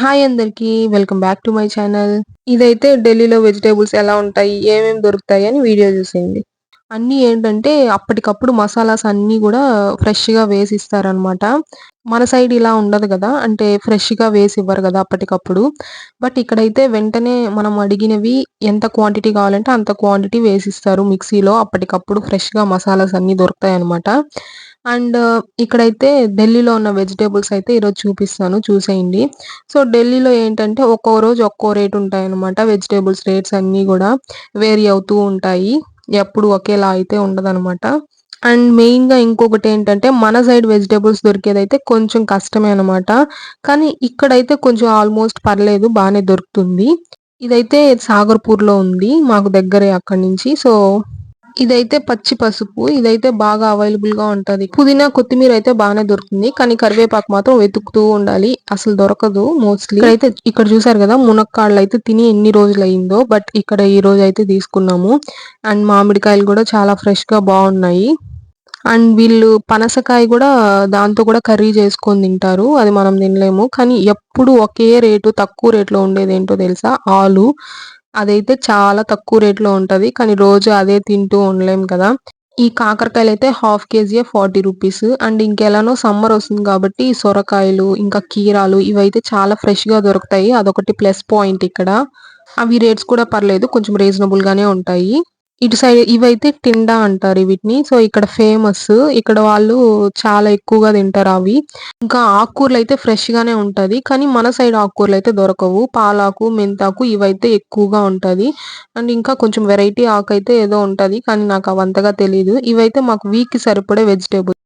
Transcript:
Hi అందరికీ. Welcome back to my channel. ఇదైతే ఢిల్లీలో వెజిటబుల్స్ ఎలా ఉంటాయి, ఏమేమి దొరుకుతాయి అని వీడియో చూసేయండి. అన్నీ ఏంటంటే అప్పటికప్పుడు మసాలాస్ అన్నీ గూడా ఫ్రెష్‌గా వేసిస్తారనమాట. మన సైడ్ ఇలా ఉండదు గదా! అంటే ఫ్రెష్‌గా వేసివ్వరు గదా అప్పటికప్పుడు. బట్ ఇక్కడైతే వెంటనే మనం అడిగినవి ఎంత క్వాంటిటీ కావాలంటే అంత క్వాంటిటీ వేసిస్తారు మిక్సీలో. అప్పటికప్పుడు ఫ్రెష్‌గా మసాలాస్ అన్నీ దొరుకుతాయనమాట. అండ్ ఇక్కడైతే ఢిల్లీలో ఉన్న వెజిటబుల్స్ అయితే ఈరోజు చూపిస్తాను చూసేయండి. సో, ఢిల్లీలో ఏంటంటే ఒక్కో రోజు ఒక్కో రేట్ ఉంటాయన్నమాట. వెజిటబుల్స్ రేట్స్ అన్నీ గూడా వేరీ అవుతూ ఉంటాయి. ఎప్పుడు ఒకేలా అయితే ఉండదనమాట. అండ్ మెయిన్‌గా ఇంకొకటేంటంటే మన సైడ్ వెజిటబుల్స్ దొరికేదైతే కొంచెం కష్టమే అనమాట. కానీ ఇక్కడైతే కొంచెం ఆల్‌మోస్ట్ పర్లేదు బానే దొరుకుతుంది. ఇదైతే సాగర్‌పూర్‌లో ఉంది. మాకు దగ్గరే అక్కడి నుంచి. సో ఇదైతే పచ్చి పసుపు. ఇదైతే బాగా అవైలబుల్‌గా ఉంటది. పుదీనా, కొత్తిమీర అయితే బానే దొరుకుతుంది. కానీ కరివేపాకు మాత్రం వెతుకుతూ ఉండాలి. అసలు దొరకదు మోస్ట్‌లీ. ఇక్కడ చూసారు గదా! మునక్కాడలైతే తిని ఎన్ని రోజులయిందో. బట్ ఇక్కడ ఈ రోజైతే తీసుకున్నాము. అండ్ మామిడికాయలు గూడా చాలా ఫ్రెష్‌గా బావున్నాయి. అండ్ వీళ్ళు పనసకాయ గూడా దాంతో గూడా కర్రీ చేసుకొని తింటారు. అది మనం తినలేము. కానీ ఎప్పుడు ఒకే రేటు తక్కువ రేట్‌లో ఉండేదేంటో తెలుసా? ఆలు. అదైతే చాలా తక్కువ రేట్‌లో ఉంటది. కానీ రోజు అదే తింటూ ఉండలేం కదా! ఈ కాకరకాయలైతే హాఫ్ కేజీయే రూ. 40. అండ్ ఇంకెలానో సమ్మర్ ఒస్తుంది కాబట్టి సొరకాయలు, ఇంకా కీరాలు ఇవైతే చాలా ఫ్రెష్‌గా దొరుకుతాయి. అదొకటి ప్లస్ పాయింట్ ఇక్కడ. అవి రేట్స్ కూడా పర్లేదు. కొంచెం రీజనబుల్ గానే ఉంటాయి. ఇటు సైడ్ ఇవైతే టిండా అంటారు వీటిని. సో, ఇక్కడ ఫేమస్. ఇక్కడ వాళ్ళు చాలా ఎక్కువగా తింటారవి. ఇంకా ఆకుకూరలైతే ఫ్రెష్‌గానే ఉంటది. కానీ మన సైడ్ ఆకుకూరలైతే దొరకవు. పాలాకు, మెంతాకు ఇవైతే ఎక్కువగా ఉంటది. అండ్ ఇంకా కొంచెం వెరైటీ ఆకైతే ఏదో ఉంటది. కానీ నాకవంతగా తెలీదు. ఇవైతే మాకు వీక్‌కి సరిపడే వెజిటబుల్.